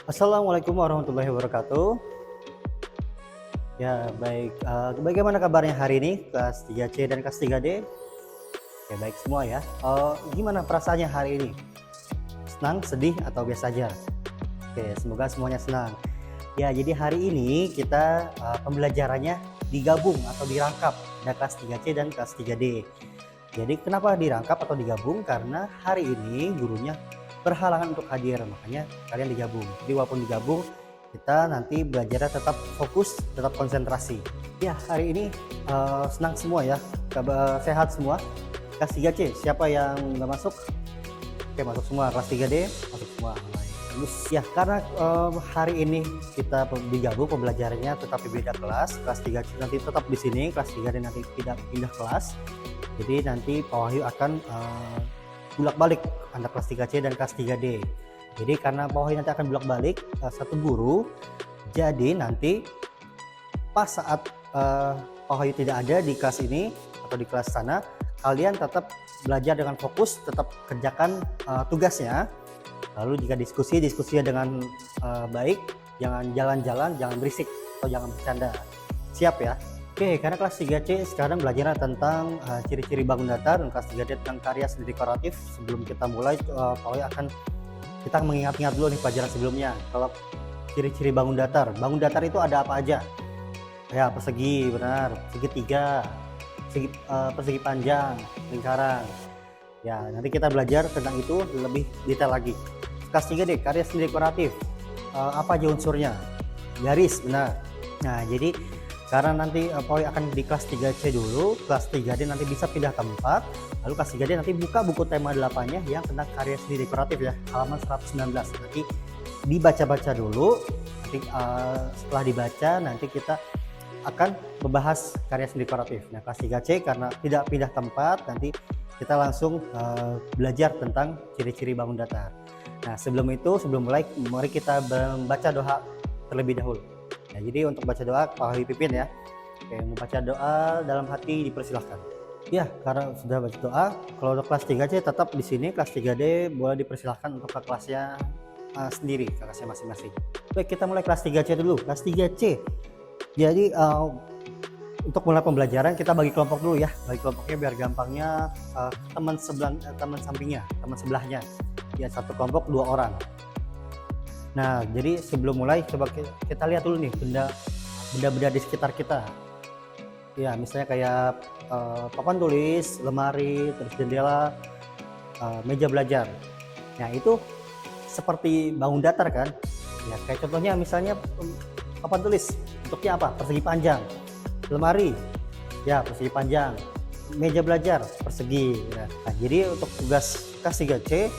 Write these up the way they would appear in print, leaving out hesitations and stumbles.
Assalamualaikum warahmatullahi wabarakatuh. Ya, baik. Bagaimana kabarnya hari ini kelas 3C dan kelas 3D? Ya, baik semua ya. Gimana perasaannya hari ini? Senang, sedih, atau biasa saja? Oke, semoga semuanya senang. Ya, jadi hari ini kita pembelajarannya digabung atau dirangkap. Ada kelas 3C dan kelas 3D. Jadi kenapa dirangkap atau digabung? Karena hari ini gurunya berhalangan untuk hadir, makanya kalian digabung. Jadi walaupun digabung, kita nanti belajarnya tetap fokus, tetap konsentrasi. Ya, hari ini senang semua ya, sehat semua. Kelas 3C, siapa yang nggak masuk? Oke, masuk semua. Kelas 3D, masuk semua. Terus ya, karena hari ini kita digabung pembelajarannya tetap di beda kelas. Kelas 3C nanti tetap di sini, kelas 3D nanti pindah kelas. Jadi nanti Pak Wahyu akan bolak-balik antara kelas 3C dan kelas 3D. Jadi karena Pak Wahyu nanti akan bolak-balik satu guru, jadi nanti pas saat Pak Wahyu tidak ada di kelas ini atau di kelas sana, kalian tetap belajar dengan fokus, tetap kerjakan tugasnya. Lalu jika diskusinya dengan baik, jangan jalan-jalan, jangan berisik atau jangan bercanda. Siap ya? Oke, karena kelas 3C sekarang belajar tentang ciri-ciri bangun datar, dan kelas 3D tentang karya seni dekoratif. Sebelum kita mulai, Pak Wahyu akan kita mengingat-ingat dulu nih pelajaran sebelumnya. Kalau ciri-ciri bangun datar itu ada apa aja? Ya, persegi, benar, segitiga, persegi panjang, lingkaran. Ya, nanti kita belajar tentang itu lebih detail lagi. Kelas 3D, karya seni dekoratif. Apa aja unsurnya? Garis, benar. Nah, jadi karena nanti Pak Wahyu akan di kelas 3C dulu, kelas 3D nanti bisa pindah tempat, lalu kelas 3D nanti buka buku tema 8-nya yang tentang karya seni dekoratif ya, halaman 119. Nanti dibaca-baca dulu, nanti setelah dibaca nanti kita akan membahas karya seni dekoratif. Nah, kelas 3C karena tidak pindah tempat, nanti kita langsung belajar tentang ciri-ciri bangun datar. Nah, sebelum mulai, mari kita membaca doa terlebih dahulu. Nah, jadi untuk baca doa Pak Wahyu pimpin ya. Oke, membaca doa dalam hati dipersilahkan. Ya, karena sudah baca doa, kalau untuk kelas 3C tetap di sini, kelas 3D boleh dipersilahkan untuk ke kelasnya sendiri, ke kelasnya masing-masing. Baik, kita mulai kelas 3C dulu. Kelas 3C. Jadi untuk mulai pembelajaran kita bagi kelompok dulu ya. Bagi kelompoknya biar gampangnya teman sebelahnya. Ya, satu kelompok 2 orang. Nah, jadi sebelum mulai coba kita lihat dulu nih benda-benda di sekitar kita. Ya, misalnya kayak papan tulis, lemari, terus jendela, meja belajar. Nah, itu seperti bangun datar kan? Ya, kayak contohnya misalnya papan tulis, bentuknya apa? Persegi panjang. Lemari, ya persegi panjang. Meja belajar, persegi. Ya. Nah, jadi untuk tugas kelas 3C,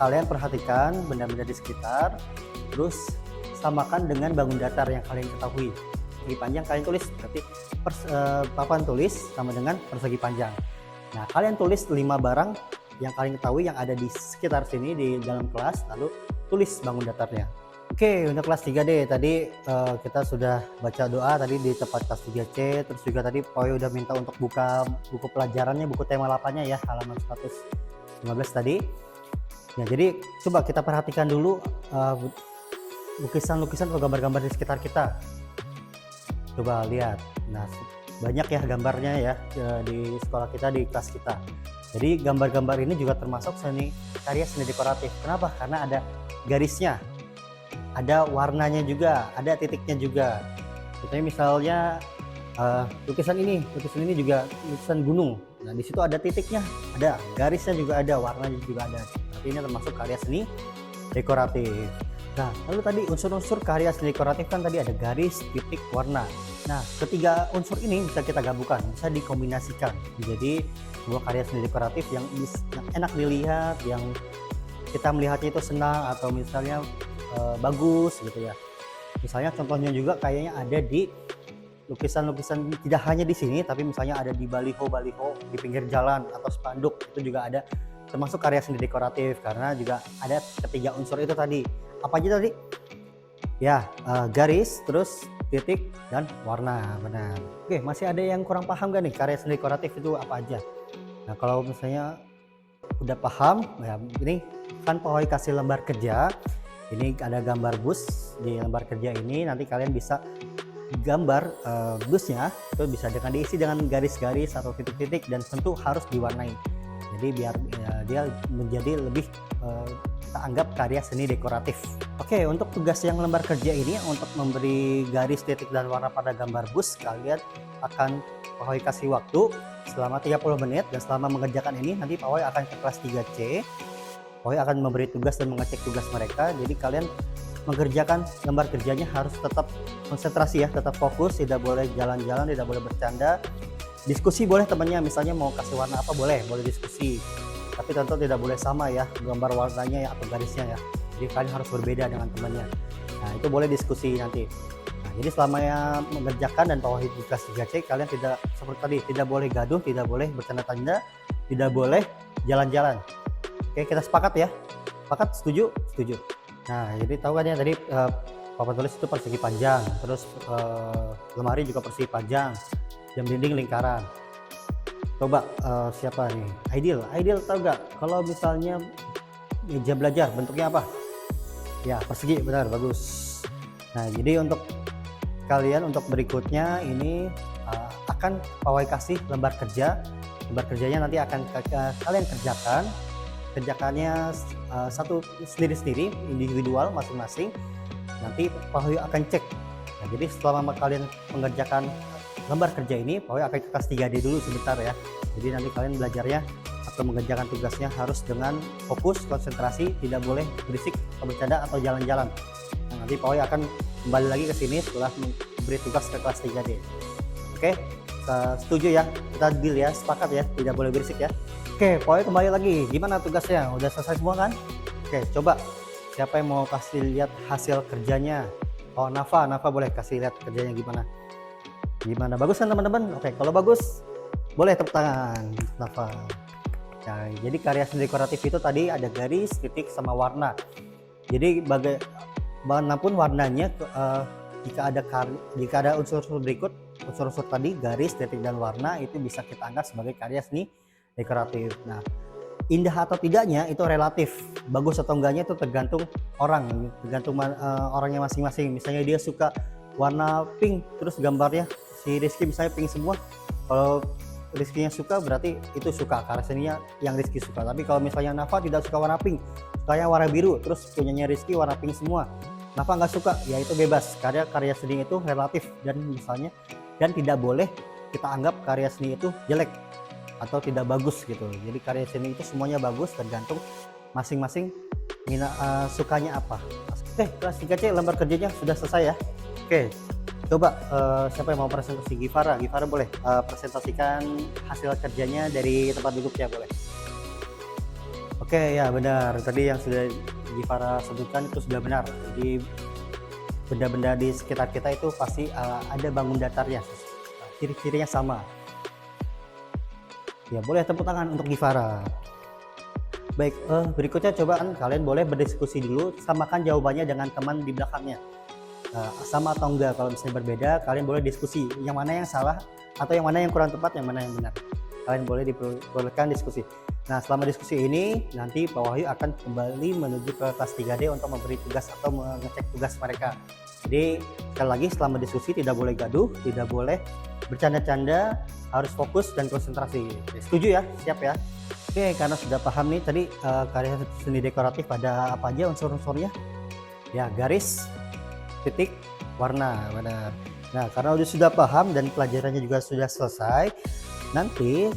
kalian perhatikan benda-benda di sekitar, terus samakan dengan bangun datar yang kalian ketahui. Persegi panjang kalian tulis, berarti papan tulis sama dengan persegi panjang. Nah, kalian tulis 5 barang yang kalian ketahui yang ada di sekitar sini di dalam kelas, lalu tulis bangun datarnya. Oke, untuk kelas 3D tadi kita sudah baca doa tadi di tempat kelas 3C, terus juga tadi Pak Wahyu udah minta untuk buka buku pelajarannya, buku tema 8-nya ya, halaman 115 tadi. Ya, jadi coba kita perhatikan dulu lukisan-lukisan atau gambar-gambar di sekitar kita. Coba lihat. Nah, banyak ya gambarnya ya di sekolah kita, di kelas kita. Jadi gambar-gambar ini juga termasuk karya seni dekoratif. Kenapa? Karena ada garisnya, ada warnanya juga, ada titiknya juga. Contohnya misalnya lukisan ini juga lukisan gunung. Nah, di situ ada titiknya, ada garisnya juga ada, warnanya juga ada. Berarti ini termasuk karya seni dekoratif. Nah, lalu tadi unsur-unsur karya seni dekoratif kan tadi ada garis, titik, warna. Nah, ketiga unsur ini bisa kita gabungkan, bisa dikombinasikan menjadi sebuah karya seni dekoratif yang enak dilihat, yang kita melihatnya itu senang atau misalnya bagus gitu ya. Misalnya contohnya juga kayaknya ada di lukisan-lukisan tidak hanya di sini, tapi misalnya ada di baliho-baliho di pinggir jalan atau spanduk, itu juga ada termasuk karya seni dekoratif karena juga ada ketiga unsur itu tadi. Apa aja tadi? Ya, garis, terus titik dan warna, benar. Oke, masih ada yang kurang paham gak nih karya seni dekoratif itu apa aja? Nah, kalau misalnya udah paham, ya ini kan Pak Wahyu kasih lembar kerja Ini ada gambar bus di lembar kerja ini, nanti kalian bisa gambar busnya itu bisa diisi dengan garis-garis atau titik-titik dan tentu harus diwarnai. Jadi biar dia menjadi lebih kita anggap karya seni dekoratif. Oke, untuk tugas yang lembar kerja ini untuk memberi garis, titik, dan warna pada gambar bus, kalian akan Pak Hoy kasih waktu selama 30 menit, dan selama mengerjakan ini nanti Pak Hoy akan ke kelas 3C. Pak Hoy akan memberi tugas dan mengecek tugas mereka. Jadi kalian mengerjakan lembar kerjanya harus tetap konsentrasi ya, tetap fokus, tidak boleh jalan-jalan, tidak boleh bercanda. Diskusi boleh temannya, misalnya mau kasih warna apa boleh diskusi. Tapi tentu tidak boleh sama ya gambar warnanya ya atau garisnya ya. Jadi kalian harus berbeda dengan temannya. Nah, itu boleh diskusi nanti. Nah, jadi selama mengerjakan dan Pak Wahid di kelas 3C, kalian tidak seperti tadi, tidak boleh gaduh, tidak boleh bercanda-canda, tidak boleh jalan-jalan. Oke, kita sepakat ya? Sepakat? Setuju? Setuju. Nah, jadi tahu kan ya tadi Papa tulis itu persegi panjang, terus lemari juga persegi panjang, jam dinding lingkaran. Coba siapa nih? Ideal tahu gak? Kalau misalnya meja belajar bentuknya apa? Ya persegi, benar, bagus. Nah, jadi untuk kalian untuk berikutnya ini akan Pawai kasih lembar kerja. Lembar kerjanya nanti akan kalian kerjakannya satu sendiri-sendiri, individual masing-masing. Nanti Pak Hoy akan cek. Nah, jadi selama kalian mengerjakan lembar kerja ini, Pak Hoy akan ke kelas 3D dulu sebentar ya. Jadi nanti kalian belajarnya atau mengerjakan tugasnya harus dengan fokus, konsentrasi, tidak boleh berisik atau bercanda atau jalan-jalan. Nah, nanti Pak Hoy akan kembali lagi ke sini setelah memberi tugas ke kelas 3D. Oke, setuju ya? Kita deal ya, sepakat ya, tidak boleh berisik ya. Oke, Pak Hoy kembali lagi. Gimana tugasnya? Udah selesai semua kan? Oke, coba siapa yang mau kasih lihat hasil kerjanya? Oh, Nafa boleh kasih lihat kerjanya gimana? Gimana, bagus kan teman-teman? Oke, kalau bagus boleh tepuk tangan Nafa. Nah, jadi karya seni dekoratif itu tadi ada garis, titik, sama warna. Jadi bagaimanapun warnanya, jika ada unsur-unsur berikut, unsur-unsur tadi garis, titik, dan warna itu bisa kita anggap sebagai karya seni dekoratif. Nah, indah atau tidaknya itu relatif, bagus atau enggaknya itu tergantung orangnya masing-masing. Misalnya dia suka warna pink, terus gambarnya si Rizky misalnya pink semua, kalau Rizky-nya suka berarti itu suka karya seninya yang Rizky suka. Tapi kalau misalnya Nafa tidak suka warna pink, sukanya warna biru, terus punyanya Rizky warna pink semua, Nafa nggak suka, ya itu bebas. Karya seni itu relatif dan tidak boleh kita anggap karya seni itu jelek atau tidak bagus gitu. Jadi karya seni itu semuanya bagus, tergantung masing-masing sukanya apa. Oke, kelas 3C lembar kerjanya sudah selesai ya. Oke, coba siapa yang mau presentasi? Givara boleh presentasikan hasil kerjanya dari tempat duduknya, boleh. Oke, ya benar, tadi yang sudah Givara sebutkan itu sudah benar. Jadi benda-benda di sekitar kita itu pasti ada bangun datarnya, ciri-cirinya sama. Ya, boleh tepuk tangan untuk Givara. Baik, berikutnya coba kalian boleh berdiskusi dulu, samakan jawabannya dengan teman di belakangnya. Sama atau enggak, kalau misalnya berbeda kalian boleh diskusi yang mana yang salah atau yang mana yang kurang tepat, yang mana yang benar. Kalian boleh diperbolehkan diskusi. Nah, selama diskusi ini nanti Pak Wahyu akan kembali menuju ke kelas 3D untuk memberi tugas atau mengecek tugas mereka. Jadi sekali lagi, selama diskusi tidak boleh gaduh, tidak boleh bercanda-canda, harus fokus dan konsentrasi. Setuju ya? Siap ya? Oke, karena sudah paham nih tadi karya seni dekoratif pada apa aja unsur-unsurnya? Ya, garis, titik, warna, benar. Nah, karena sudah paham dan pelajarannya juga sudah selesai, nanti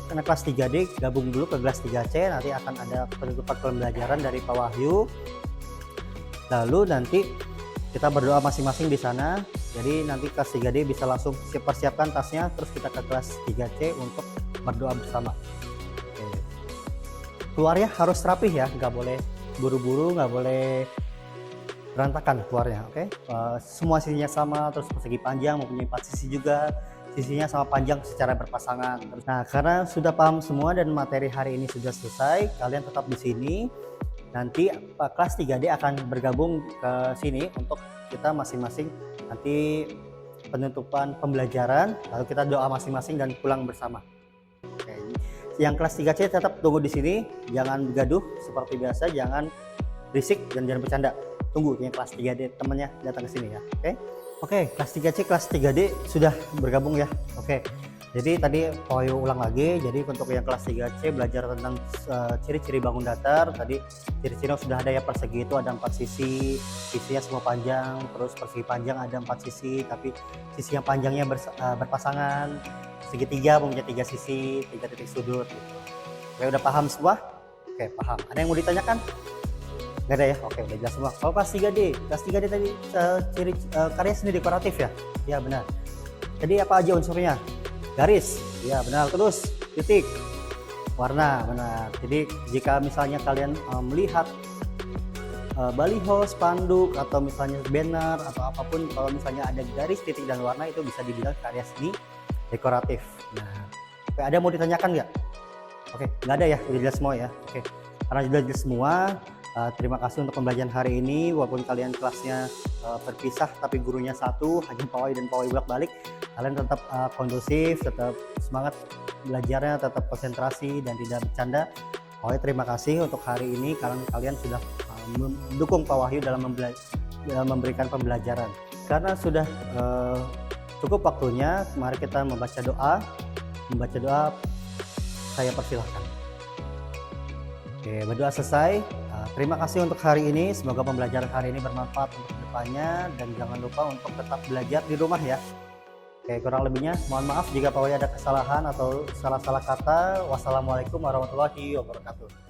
karena kelas 3D gabung dulu ke kelas 3C, nanti akan ada penutupan pembelajaran dari Pak Wahyu. Lalu nanti kita berdoa masing-masing di sana. Jadi nanti kelas 3D bisa langsung persiapkan tasnya, terus kita ke kelas 3C untuk berdoa bersama. Oke. Keluarnya harus rapih ya, nggak boleh buru-buru, nggak boleh berantakan keluarnya. Oke. Semua sisinya sama, terus persegi panjang mempunyai 4 sisi juga, sisinya sama panjang secara berpasangan. Nah, karena sudah paham semua dan materi hari ini sudah selesai, kalian tetap di sini. Nanti kelas 3D akan bergabung ke sini untuk kita masing-masing nanti penutupan pembelajaran, lalu kita doa masing-masing dan pulang bersama. Oke. Yang kelas 3C tetap tunggu di sini, jangan gaduh seperti biasa, jangan berisik dan jangan bercanda. Tunggu yang kelas 3D temennya datang ke sini ya. Oke, kelas 3C, kelas 3D sudah bergabung ya. Oke. Jadi tadi Poyo ulang lagi. Jadi untuk yang kelas 3C belajar tentang ciri-ciri bangun datar. Tadi ciri-ciri sudah ada ya, persegi itu ada 4 sisi, sisinya semua panjang, terus persegi panjang ada 4 sisi, tapi sisi yang panjangnya berpasangan. Segitiga mempunyai 3 sisi, 3 titik sudut gitu. Oke, udah paham semua? Oke, paham. Ada yang mau ditanyakan? Nggak ada ya? Oke, udah jelas semua. Kalau kelas 3D, kelas 3D tadi ciri karya seni dekoratif ya? Ya benar. Jadi apa aja unsurnya? Garis, ya benar. Terus titik, warna, benar. Jadi jika misalnya kalian melihat baliho, spanduk, atau misalnya banner atau apapun, kalau misalnya ada garis, titik, dan warna, itu bisa dibilang karya seni dekoratif. Nah, oke, ada yang mau ditanyakan nggak? Oke, nggak ada ya, udah jelas semua ya. Oke, karena sudah jelas semua, terima kasih untuk pembelajaran hari ini. Walaupun kalian kelasnya berpisah, tapi gurunya satu, hanya pawai dan pawai bolak-balik, kalian tetap kondusif, tetap semangat belajarnya, tetap konsentrasi dan tidak bercanda. Pawai terima kasih untuk hari ini karena kalian sudah mendukung Pak Wahyu dalam memberikan pembelajaran. Karena sudah cukup waktunya, mari kita membaca doa. Membaca doa, saya persilahkan. Oke, berdoa selesai. Terima kasih untuk hari ini. Semoga pembelajaran hari ini bermanfaat untuk kedepannya, dan jangan lupa untuk tetap belajar di rumah ya. Oke, kurang lebihnya mohon maaf jika Pak Wahyu ada kesalahan atau salah-salah kata. Wassalamualaikum warahmatullahi wabarakatuh.